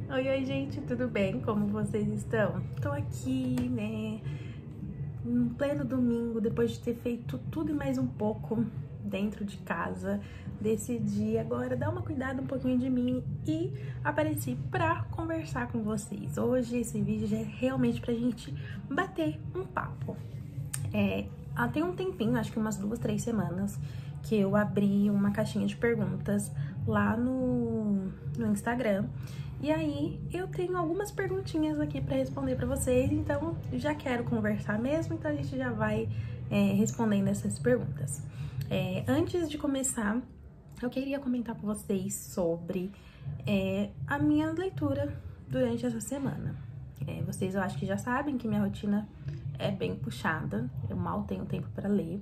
Oi, gente, tudo bem? Como vocês estão? Tô aqui, né, em pleno domingo, depois de ter feito tudo e mais um pouco dentro de casa. Decidi agora dar uma cuidada um pouquinho de mim e apareci pra conversar com vocês. Hoje esse vídeo já é realmente pra gente bater um papo. Tem um tempinho, acho que umas 2, 3 semanas, que eu abri uma caixinha de perguntas lá no Instagram. E aí eu tenho algumas perguntinhas aqui pra responder pra vocês, então já quero conversar mesmo, então a gente já vai respondendo essas perguntas. Antes de começar, eu queria comentar com vocês sobre a minha leitura durante essa semana. Vocês eu acho que já sabem que minha rotina é bem puxada, eu mal tenho tempo para ler,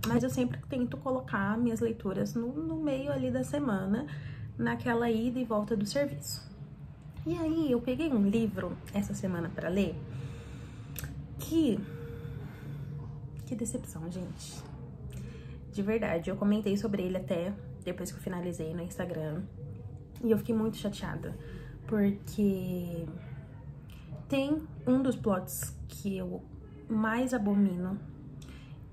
mas eu sempre tento colocar minhas leituras no meio ali da semana, naquela ida e volta do serviço. E aí eu peguei um livro essa semana para ler que decepção, gente. De verdade, eu comentei sobre ele até depois que eu finalizei no Instagram e eu fiquei muito chateada, porque tem um dos plots que eu mais abomino,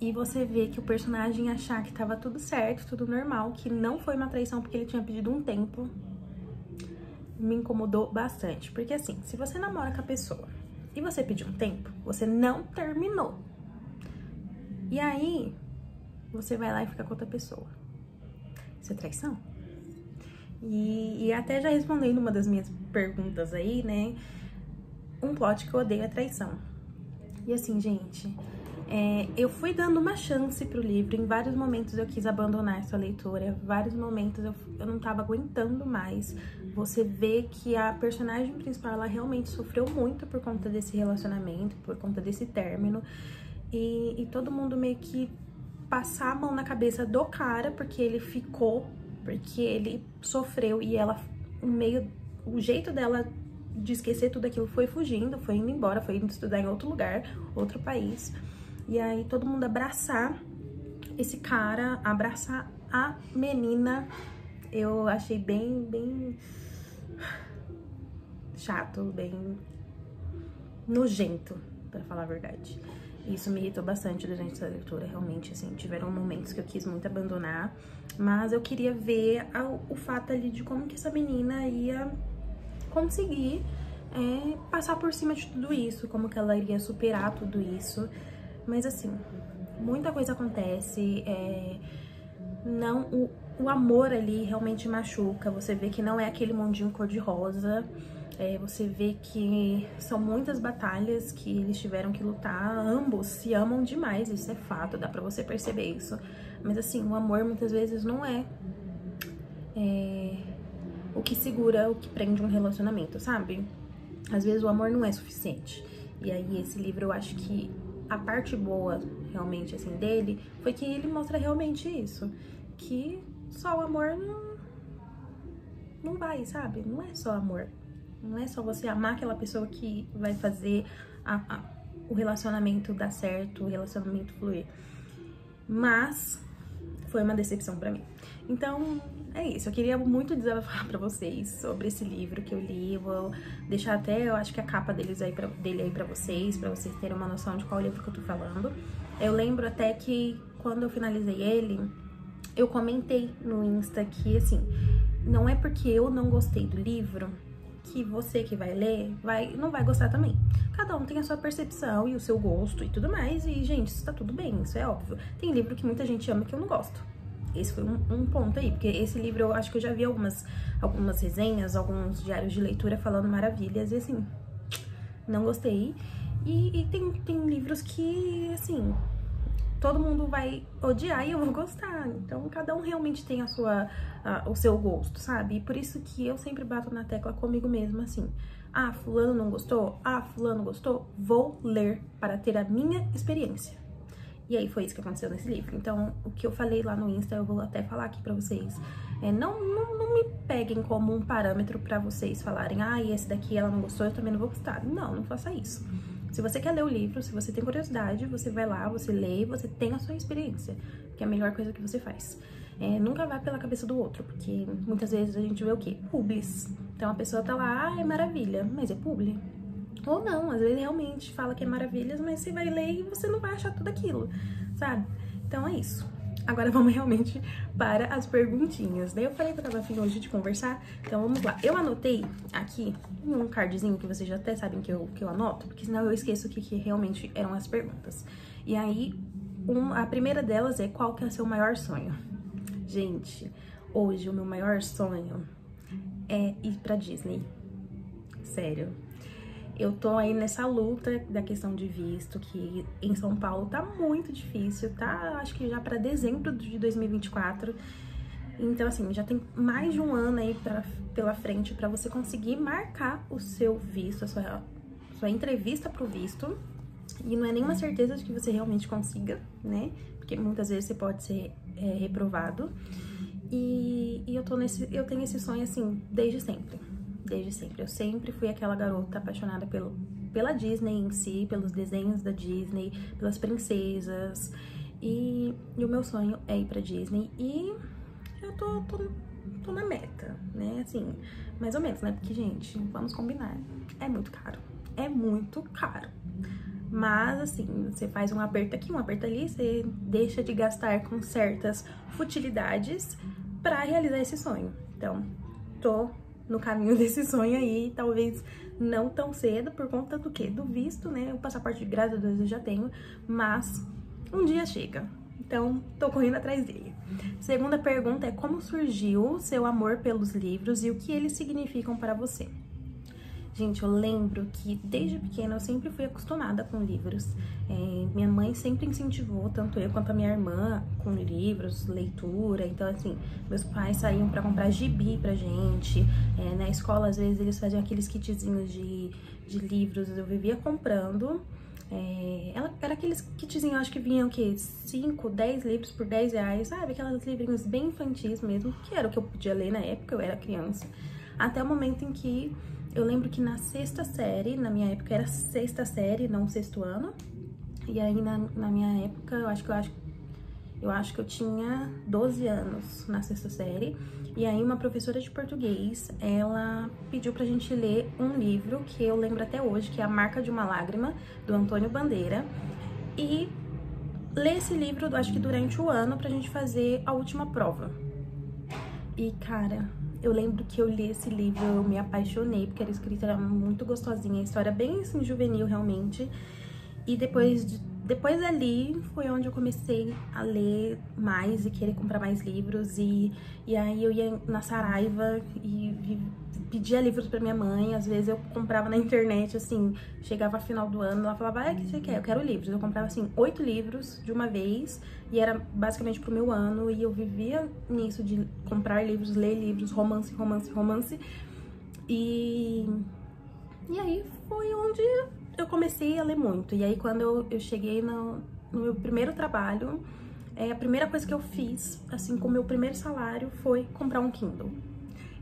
e você vê que o personagem achar que tava tudo certo, tudo normal, que não foi uma traição porque ele tinha pedido um tempo, me incomodou bastante. Porque assim, se você namora com a pessoa e você pediu um tempo, você não terminou. E aí, você vai lá e fica com outra pessoa. Isso é traição? E até já respondendo uma das minhas perguntas aí, né? Um plot que eu odeio é traição. E assim, gente, eu fui dando uma chance pro livro. Em vários momentos eu quis abandonar essa leitura. Em vários momentos eu não tava aguentando mais. Você vê que a personagem principal, ela realmente sofreu muito por conta desse relacionamento, por conta desse término. E todo mundo meio que passar a mão na cabeça do cara, porque ele ficou, porque ele sofreu, e ela, o jeito dela de esquecer tudo aquilo foi fugindo, foi indo embora, foi indo estudar em outro lugar, outro país. E aí todo mundo abraçar esse cara, abraçar a menina, eu achei bem chato, bem nojento, pra falar a verdade. Isso me irritou bastante durante essa leitura, realmente, assim, tiveram momentos que eu quis muito abandonar, mas eu queria ver o fato ali de como que essa menina ia conseguir passar por cima de tudo isso, como que ela iria superar tudo isso. Mas assim, muita coisa acontece, o amor ali realmente machuca, você vê que não é aquele mundinho cor-de-rosa, você vê que são muitas batalhas que eles tiveram que lutar, ambos se amam demais, isso é fato, dá pra você perceber isso. Mas assim, o amor muitas vezes não é o que segura, o que prende um relacionamento, sabe? Às vezes o amor não é suficiente. E aí esse livro, eu acho que a parte boa, realmente, assim, dele, foi que ele mostra realmente isso. Que só o amor não vai, sabe? Não é só amor. Não é só você amar aquela pessoa que vai fazer o relacionamento dar certo, o relacionamento fluir. Mas foi uma decepção pra mim. Então, é isso. Eu queria muito desabafar pra vocês sobre esse livro que eu li. Eu vou deixar até, eu acho que a capa dele aí pra vocês terem uma noção de qual livro que eu tô falando. Eu lembro até que quando eu finalizei ele, eu comentei no Insta que, assim, não é porque eu não gostei do livro que você que vai ler não vai gostar também. Cada um tem a sua percepção e o seu gosto e tudo mais, e, gente, isso tá tudo bem, isso é óbvio. Tem livro que muita gente ama que eu não gosto. Esse foi um ponto aí, porque esse livro eu acho que eu já vi algumas resenhas, alguns diários de leitura falando maravilhas, e assim, não gostei. E tem livros que, assim, todo mundo vai odiar e eu vou gostar. Então, cada um realmente tem o seu gosto, sabe? E por isso que eu sempre bato na tecla comigo mesma, assim. Ah, fulano não gostou? Ah, fulano gostou? Vou ler para ter a minha experiência. E aí foi isso que aconteceu nesse livro. Então, o que eu falei lá no Insta, eu vou até falar aqui pra vocês. Não me peguem como um parâmetro pra vocês falarem, ah, esse daqui ela não gostou, eu também não vou gostar. Não faça isso. Se você quer ler o livro, se você tem curiosidade, você vai lá, você lê, você tem a sua experiência, que é a melhor coisa que você faz. Nunca vá pela cabeça do outro, porque muitas vezes a gente vê o quê? Publis. Então a pessoa tá lá, ah, é maravilha, mas é publi. Ou não, às vezes realmente fala que é maravilhas, mas você vai ler e você não vai achar tudo aquilo, sabe? Então é isso. Agora vamos realmente para as perguntinhas, né? Eu falei que eu tava afim hoje de conversar, então vamos lá. Eu anotei aqui um cardzinho que vocês já até sabem que eu anoto, porque senão eu esqueço o que realmente eram as perguntas. E aí, a primeira delas é: qual que é o seu maior sonho? Gente, hoje o meu maior sonho é ir pra Disney. Sério. Eu tô aí nessa luta da questão de visto, que em São Paulo tá muito difícil, tá? Acho que já pra dezembro de 2024. Então, assim, já tem mais de um ano aí pela frente pra você conseguir marcar o seu visto, a sua entrevista pro visto. E não é nenhuma certeza de que você realmente consiga, né? Porque muitas vezes você pode ser reprovado. E eu tenho esse sonho, assim, desde sempre. Desde sempre. Eu sempre fui aquela garota apaixonada pela Disney em si, pelos desenhos da Disney, pelas princesas. E o meu sonho é ir pra Disney. E eu tô na meta, né? Assim, mais ou menos, né? Porque, gente, vamos combinar. É muito caro. É muito caro. Mas, assim, você faz um aperto aqui, um aperto ali, você deixa de gastar com certas futilidades pra realizar esse sonho. Então, tô no caminho desse sonho aí, talvez não tão cedo, por conta do quê? Do visto, né? O passaporte, graças a Deus, eu já tenho, mas um dia chega. Então, tô correndo atrás dele. Segunda pergunta é: como surgiu o seu amor pelos livros e o que eles significam para você? Gente, eu lembro que desde pequena eu sempre fui acostumada com livros. Minha mãe sempre incentivou, tanto eu quanto a minha irmã, com livros, leitura. Então, assim, meus pais saíam pra comprar gibi pra gente. Na escola, às vezes, eles faziam aqueles kitzinhos de livros, eu vivia comprando. Era aqueles kitzinhos, acho que vinham o quê? 5, 10 livros por 10 reais, sabe? Aqueles livrinhos bem infantis mesmo, que era o que eu podia ler na época, eu era criança. Até o momento em que eu lembro que na sexta série, na minha época era sexta série, não sexto ano. E aí na minha época, eu acho que eu tinha 12 anos na sexta série. E aí uma professora de português, ela pediu pra gente ler um livro que eu lembro até hoje, que é A Marca de uma Lágrima, do Antônio Bandeira. E ler esse livro, acho que durante o ano, pra gente fazer a última prova. E, cara, eu lembro que eu li esse livro, eu me apaixonei, porque era escrita, era muito gostosinha, a história bem, assim, juvenil, realmente. E depois dali foi onde eu comecei a ler mais e querer comprar mais livros. E aí eu ia na Saraiva e pedia livros pra minha mãe. Às vezes eu comprava na internet, assim, chegava a final do ano, ela falava: ah, o que você quer? Eu quero livros. Eu comprava, assim, 8 livros de uma vez, e era basicamente pro meu ano, e eu vivia nisso de comprar livros, ler livros, romance. E aí foi onde eu comecei a ler muito. E aí quando eu cheguei no meu primeiro trabalho, a primeira coisa que eu fiz, assim, com o meu primeiro salário, foi comprar um Kindle.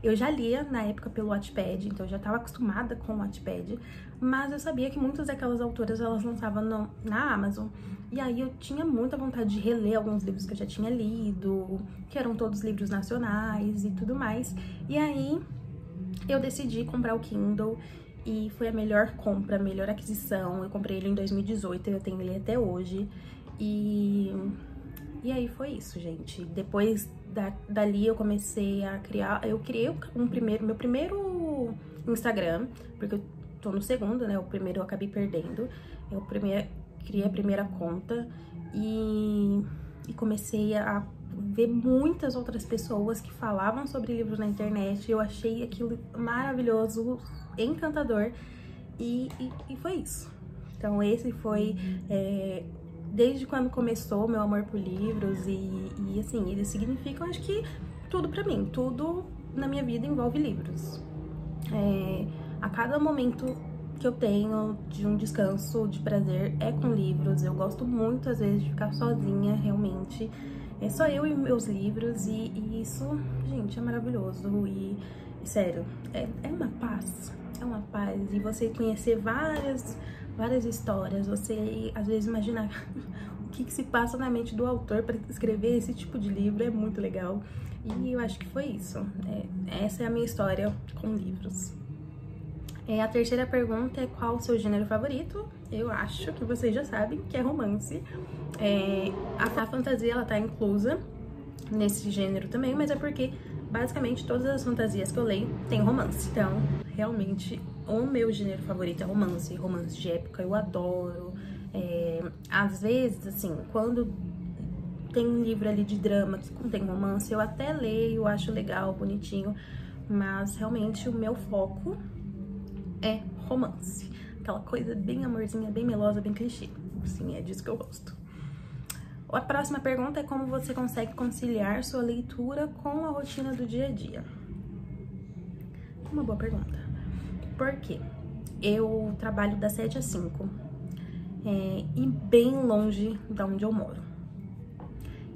Eu já lia na época pelo Wattpad, então eu já estava acostumada com o Wattpad, mas eu sabia que muitas daquelas autoras, elas lançavam na Amazon. E aí eu tinha muita vontade de reler alguns livros que eu já tinha lido, que eram todos livros nacionais e tudo mais. E aí eu decidi comprar o Kindle. E foi a melhor compra, a melhor aquisição. Eu comprei ele em 2018, eu tenho ele até hoje. E aí foi isso, gente. Depois dali eu comecei a criar... Eu criei meu primeiro Instagram, porque eu tô no segundo, né? O primeiro eu acabei perdendo. Eu criei a primeira conta e comecei a ver muitas outras pessoas que falavam sobre livros na internet. Eu achei aquilo maravilhoso, encantador, e foi isso. Então esse foi, desde quando começou meu amor por livros, e assim, eles significam, acho que tudo pra mim, tudo na minha vida envolve livros. A cada momento que eu tenho de um descanso, de prazer, é com livros. Eu gosto muito, às vezes, de ficar sozinha, realmente. É só eu e meus livros, e isso, gente, é maravilhoso. E sério, é uma paz, e você conhecer várias histórias, você às vezes imaginar o que se passa na mente do autor para escrever esse tipo de livro, é muito legal. E eu acho que foi isso. Essa é a minha história com livros. A terceira pergunta é qual o seu gênero favorito? Eu acho que vocês já sabem que é romance. A fantasia, ela tá inclusa nesse gênero também, mas é porque basicamente todas as fantasias que eu leio tem romance. Então, realmente, o meu gênero favorito é romance. Romance de época eu adoro. Às vezes, assim, quando tem um livro ali de drama que contém romance, eu até leio, acho legal, bonitinho, mas realmente o meu foco é romance. Aquela coisa bem amorzinha, bem melosa, bem clichê. Sim, é disso que eu gosto. A próxima pergunta é como você consegue conciliar sua leitura com a rotina do dia a dia? Uma boa pergunta. Por quê? Eu trabalho das 7 às 5 e bem longe de onde eu moro.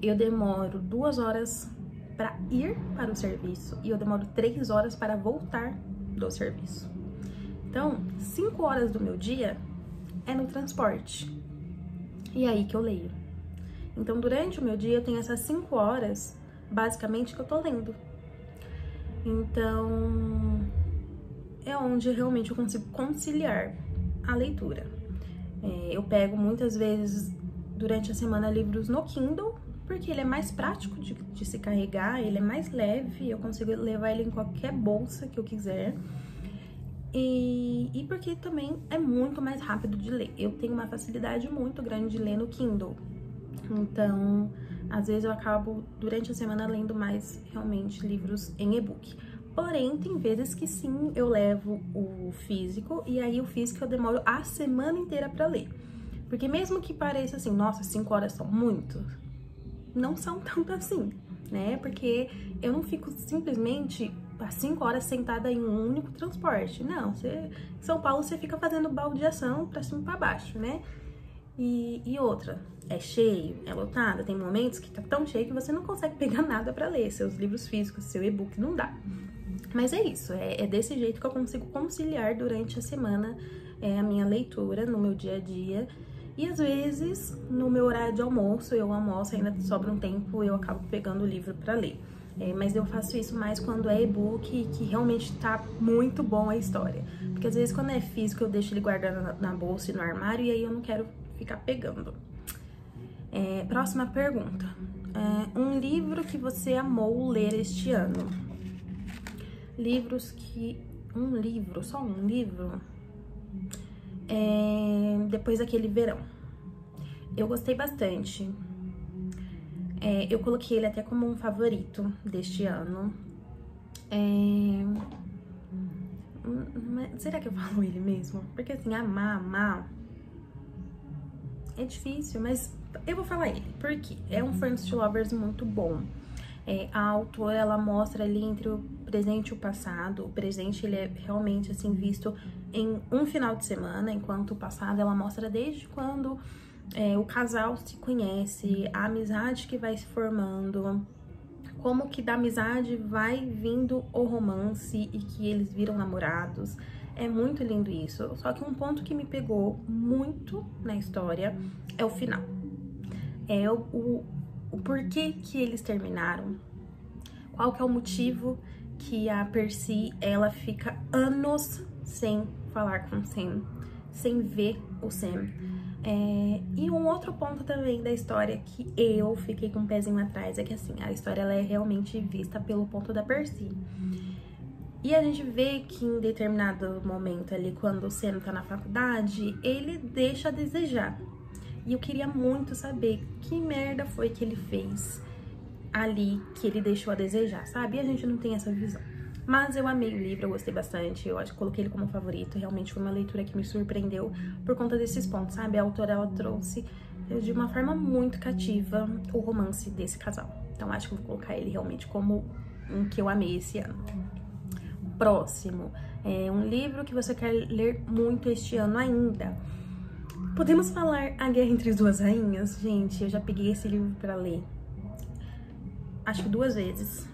Eu demoro 2 horas para ir para o serviço e eu demoro 3 horas para voltar do serviço. Então, 5 horas do meu dia é no transporte. E é aí que eu leio. Então, durante o meu dia, eu tenho essas 5 horas, basicamente, que eu tô lendo. Então, é onde realmente eu consigo conciliar a leitura. Eu pego, muitas vezes, durante a semana, livros no Kindle, porque ele é mais prático de se carregar, ele é mais leve, eu consigo levar ele em qualquer bolsa que eu quiser. E porque também é muito mais rápido de ler. Eu tenho uma facilidade muito grande de ler no Kindle. Então, às vezes eu acabo, durante a semana, lendo mais, realmente, livros em e-book. Porém, tem vezes que sim, eu levo o físico, e aí o físico eu demoro a semana inteira pra ler. Porque mesmo que pareça assim, nossa, 5 horas são muito, não são tanto assim, né? Porque eu não fico simplesmente às 5 horas sentada em um único transporte. Não, em São Paulo você fica fazendo baldeação pra cima e pra baixo, né? E outra, é cheio, é lotada, tem momentos que tá tão cheio que você não consegue pegar nada pra ler, seus livros físicos, seu e-book, não dá. Mas é isso, é desse jeito que eu consigo conciliar durante a semana a minha leitura no meu dia a dia. E às vezes, no meu horário de almoço, eu almoço, ainda sobra um tempo, eu acabo pegando o livro pra ler. Mas eu faço isso mais quando é e-book e que realmente tá muito bom a história. Porque às vezes quando é físico eu deixo ele guardado na bolsa e no armário e aí eu não quero ficar pegando. Próxima pergunta. Um livro que você amou ler este ano? Livros que... Um livro, só um livro? Depois daquele verão. Eu gostei bastante. Eu coloquei ele até como um favorito deste ano. Será que eu falo ele mesmo? Porque assim, amar é difícil, mas eu vou falar ele. Por quê? É um Friends to Lovers muito bom. A autora, ela mostra ali entre o presente e o passado. O presente, ele é realmente, assim, visto em um final de semana, enquanto o passado, ela mostra desde quando o casal se conhece, a amizade que vai se formando, como que da amizade vai vindo o romance e que eles viram namorados. É muito lindo isso. Só que um ponto que me pegou muito na história é o final. O porquê que eles terminaram. Qual que é o motivo que a Percy, ela fica anos sem falar com o Sam, sem ver o Sam. E um outro ponto também da história que eu fiquei com um pezinho atrás é que assim, a história ela é realmente vista pelo ponto da Percy. E a gente vê que em determinado momento ali, quando o Sam tá na faculdade, ele deixa a desejar. E eu queria muito saber que merda foi que ele fez ali, que ele deixou a desejar, sabe? E a gente não tem essa visão. Mas eu amei o livro, eu gostei bastante, eu acho que coloquei ele como favorito. Realmente foi uma leitura que me surpreendeu por conta desses pontos, sabe? A autora, ela trouxe de uma forma muito cativa o romance desse casal. Então acho que eu vou colocar ele realmente como um que eu amei esse ano. Próximo, um livro que você quer ler muito este ano ainda. Podemos falar A Guerra entre as Duas Rainhas? Gente, eu já peguei esse livro pra ler, acho que 2 vezes.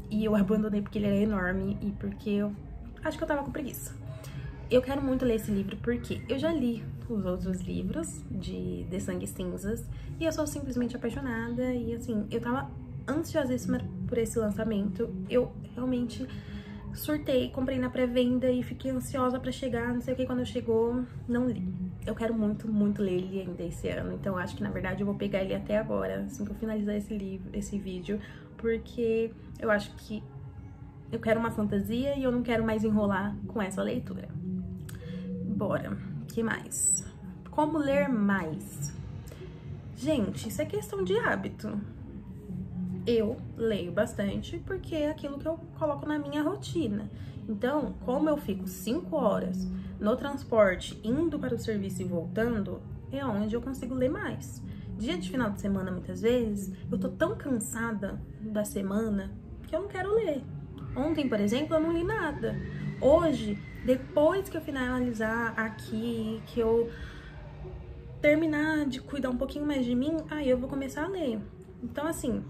E eu abandonei porque ele era enorme e porque eu acho que eu tava com preguiça. Eu quero muito ler esse livro porque eu já li os outros livros de Sangue e Cinzas e eu sou simplesmente apaixonada. E assim, eu tava ansiosíssima por esse lançamento. Eu realmente surtei, comprei na pré-venda e fiquei ansiosa pra chegar, não sei o que, quando chegou, não li. Eu quero muito, muito ler ele ainda esse ano, então acho que na verdade eu vou pegar ele até agora, assim que eu finalizar esse vídeo, porque eu acho que eu quero uma fantasia e eu não quero mais enrolar com essa leitura. Bora, que mais? Como ler mais? Gente, isso é questão de hábito. Eu leio bastante porque é aquilo que eu coloco na minha rotina. Então, como eu fico 5 horas no transporte, indo para o serviço e voltando, é onde eu consigo ler mais. Dia de final de semana, muitas vezes, eu tô tão cansada da semana que eu não quero ler. Ontem, por exemplo, eu não li nada. Hoje, depois que eu finalizar aqui, que eu terminar de cuidar um pouquinho mais de mim, aí eu vou começar a ler. Então, assim,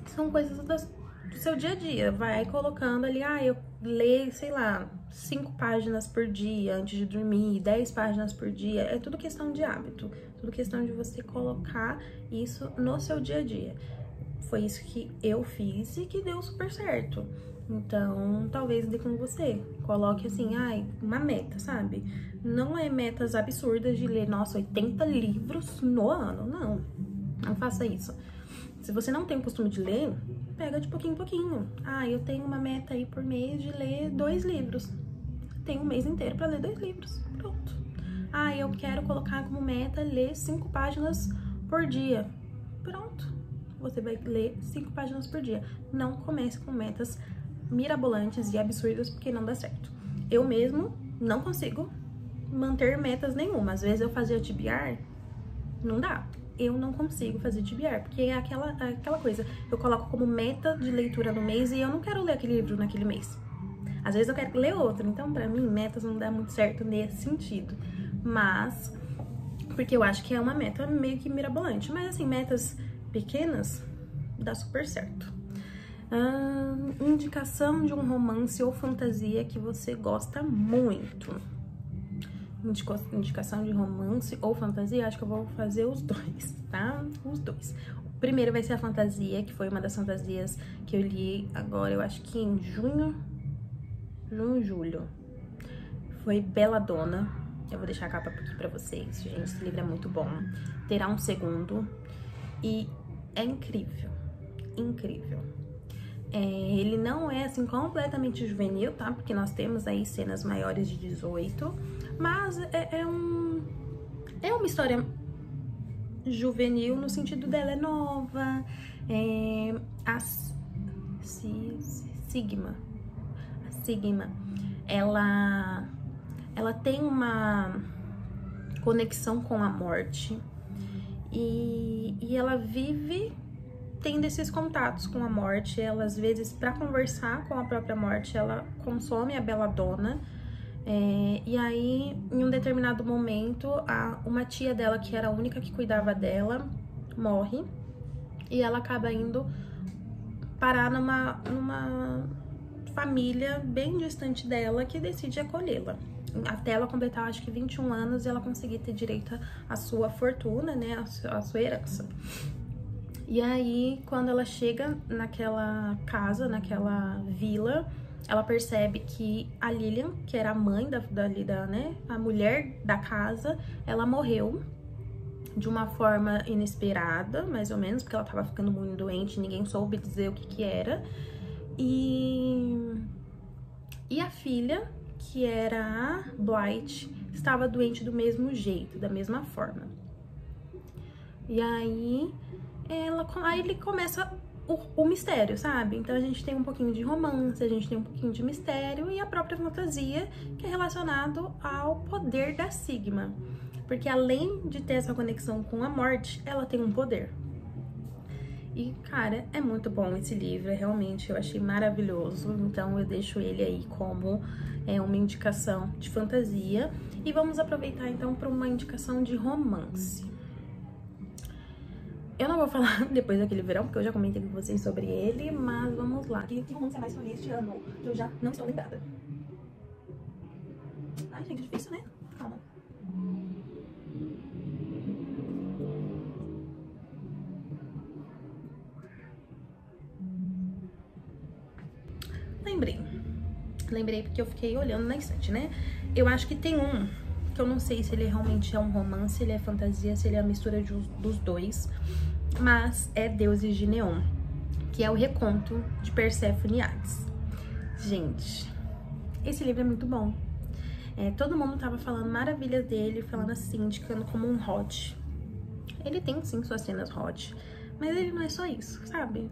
são coisas do seu dia a dia. Vai colocando ali, eu leio, sei lá, 5 páginas por dia antes de dormir, 10 páginas por dia. É tudo questão de hábito, tudo questão de você colocar isso no seu dia a dia. Foi isso que eu fiz e que deu super certo. Então, talvez dê com você. Coloque assim, uma meta, sabe? Não é metas absurdas de ler, nossa, 80 livros no ano. Não faça isso. Se você não tem o costume de ler, pega de pouquinho em pouquinho. Eu tenho uma meta aí por mês de ler 2 livros. Tem um mês inteiro pra ler 2 livros. Pronto. Eu quero colocar como meta ler 5 páginas por dia. Pronto. Você vai ler 5 páginas por dia. Não comece com metas mirabolantes e absurdas, porque não dá certo. Eu mesmo não consigo manter metas nenhuma. Às vezes eu fazia TBR, não dá. Eu não consigo fazer TBR, porque é aquela coisa, eu coloco como meta de leitura no mês e eu não quero ler aquele livro naquele mês. Às vezes eu quero ler outro, então pra mim metas não dá muito certo nesse sentido. Mas, porque eu acho que é uma meta meio que mirabolante, mas assim, metas pequenas dá super certo. Indicação de um romance ou fantasia que você gosta muito. Indicação de romance ou fantasia, acho que eu vou fazer os dois, tá? Os dois. O primeiro vai ser a fantasia, que foi uma das fantasias que eu li agora, eu acho que em julho. Foi Belladonna. Eu vou deixar a capa aqui pra vocês, gente. Esse livro é muito bom. Terá um segundo. E é incrível. Incrível. Ele não é, assim, completamente juvenil, tá? Porque nós temos aí cenas maiores de 18. Mas é uma história juvenil no sentido dela é nova. A Sigma, ela tem uma conexão com a morte e ela vive tendo esses contatos com a morte. Ela, às vezes, para conversar com a própria morte, ela consome a Belladonna. E aí, em um determinado momento, uma tia dela, que era a única que cuidava dela, morre. E ela acaba indo parar numa família bem distante dela, que decide acolhê-la. Até ela completar, acho que 21 anos, e ela conseguir ter direito à sua fortuna, né, à sua herança. E aí, quando ela chega naquela casa, naquela vila, ela percebe que a Lilian, que era a mãe né, a mulher da casa, ela morreu de uma forma inesperada, mais ou menos, porque ela tava ficando muito doente, ninguém soube dizer o que era. E a filha, que era a Blight, estava doente do mesmo jeito, da mesma forma. E aí, ele começa o mistério, sabe? Então a gente tem um pouquinho de romance, a gente tem um pouquinho de mistério e a própria fantasia, que é relacionado ao poder da Sigma. Porque além de ter essa conexão com a morte, ela tem um poder. E, cara, é muito bom esse livro, realmente eu achei maravilhoso. Então eu deixo ele aí como uma indicação de fantasia. E vamos aproveitar então para uma indicação de romance. Eu não vou falar depois daquele verão, porque eu já comentei com vocês sobre ele, mas vamos lá. Que romance é mais foi este ano? Eu já não estou lembrada. Ai, gente, é difícil, né? Calma. Lembrei porque eu fiquei olhando na estante, né? Eu acho que tem um, que eu não sei se ele realmente é um romance, se ele é fantasia, se ele é a mistura dos dois, mas é Deuses de Neon, que é o reconto de Perséfone e Hades. Gente, esse livro é muito bom. Todo mundo tava falando maravilhas dele, falando assim, indicando como um hot. Ele tem sim suas cenas hot, mas ele não é só isso, sabe?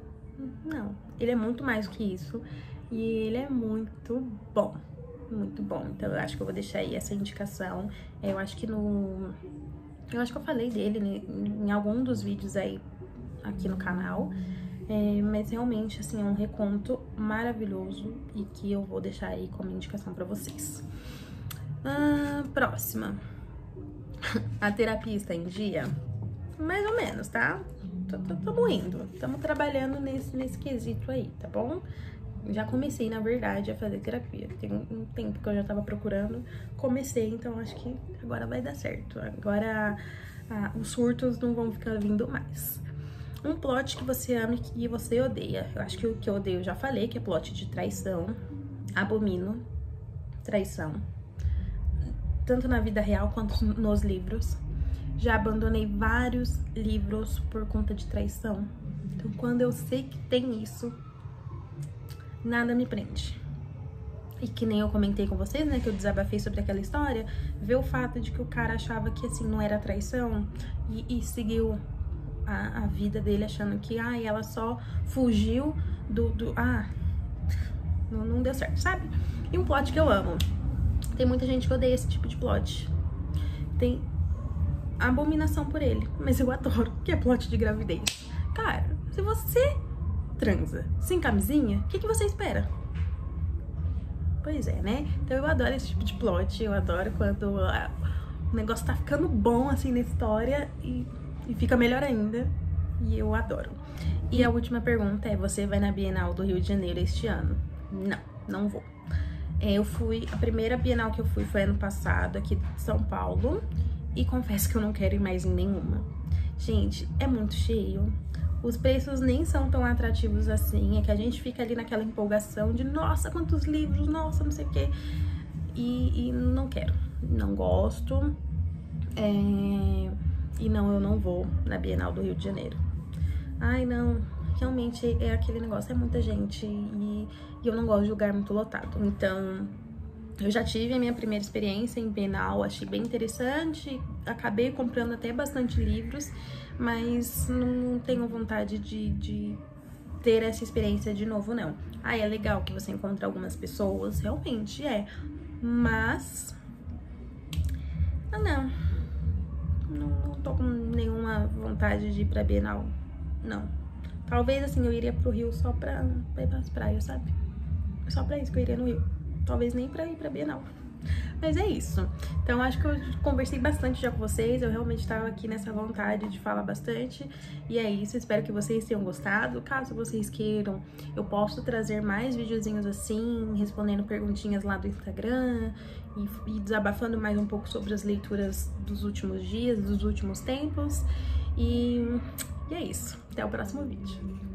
Não, ele é muito mais do que isso. E ele é muito bom, muito bom. Então eu acho que eu vou deixar aí essa indicação. Eu acho que eu falei dele, né, em algum dos vídeos aí aqui no canal. Mas realmente, assim, é um reconto maravilhoso e que eu vou deixar aí como indicação pra vocês. Próxima. A Terapia Está em Dia? Mais ou menos, tá? Tamo indo, tamo trabalhando nesse quesito aí, tá bom? Já comecei, na verdade, a fazer terapia. Tem um tempo que eu já tava procurando, comecei, então acho que agora vai dar certo. Agora os surtos não vão ficar vindo mais. Um plot que você ama e que você odeia. Eu acho que o que eu odeio eu já falei, que é plot de traição. Abomino traição. Tanto na vida real quanto nos livros. Já abandonei vários livros por conta de traição. Então, quando eu sei que tem isso, nada me prende. E que nem eu comentei com vocês, né, que eu desabafei sobre aquela história, ver o fato de que o cara achava que, assim, não era traição e seguiu a vida dele achando que, ela só fugiu não deu certo, sabe? E um plot que eu amo. Tem muita gente que odeia esse tipo de plot. Tem abominação por ele, mas eu adoro, que é plot de gravidez. Cara, se você transa sem camisinha, o que você espera? Pois é, né? Então eu adoro esse tipo de plot, eu adoro quando o negócio tá ficando bom, assim, na história e fica melhor ainda, e eu adoro. E a última pergunta é, você vai na Bienal do Rio de Janeiro este ano? Não vou. A primeira Bienal que eu fui foi ano passado, aqui de São Paulo, e confesso que eu não quero ir mais em nenhuma. Gente, é muito cheio. Os preços nem são tão atrativos assim, é que a gente fica ali naquela empolgação de nossa, quantos livros, nossa, não sei o quê. E não quero, não gosto. E não, eu não vou na Bienal do Rio de Janeiro. Não, realmente é aquele negócio, é muita gente e eu não gosto de lugar muito lotado. Então, eu já tive a minha primeira experiência em Bienal, achei bem interessante, acabei comprando até bastante livros, mas não tenho vontade de ter essa experiência de novo, não. É legal que você encontra algumas pessoas, realmente é, mas... não tô com nenhuma vontade de ir pra Bienal, não. Talvez, assim, eu iria pro Rio só pra ir pras praias, sabe? Só pra isso que eu iria no Rio. Talvez nem pra ir pra Bienal. Mas é isso. Então, acho que eu conversei bastante já com vocês. Eu realmente tava aqui nessa vontade de falar bastante. E é isso. Espero que vocês tenham gostado. Caso vocês queiram, eu posso trazer mais videozinhos assim, respondendo perguntinhas lá do Instagram e desabafando mais um pouco sobre as leituras dos últimos dias, dos últimos tempos. E é isso. Até o próximo vídeo.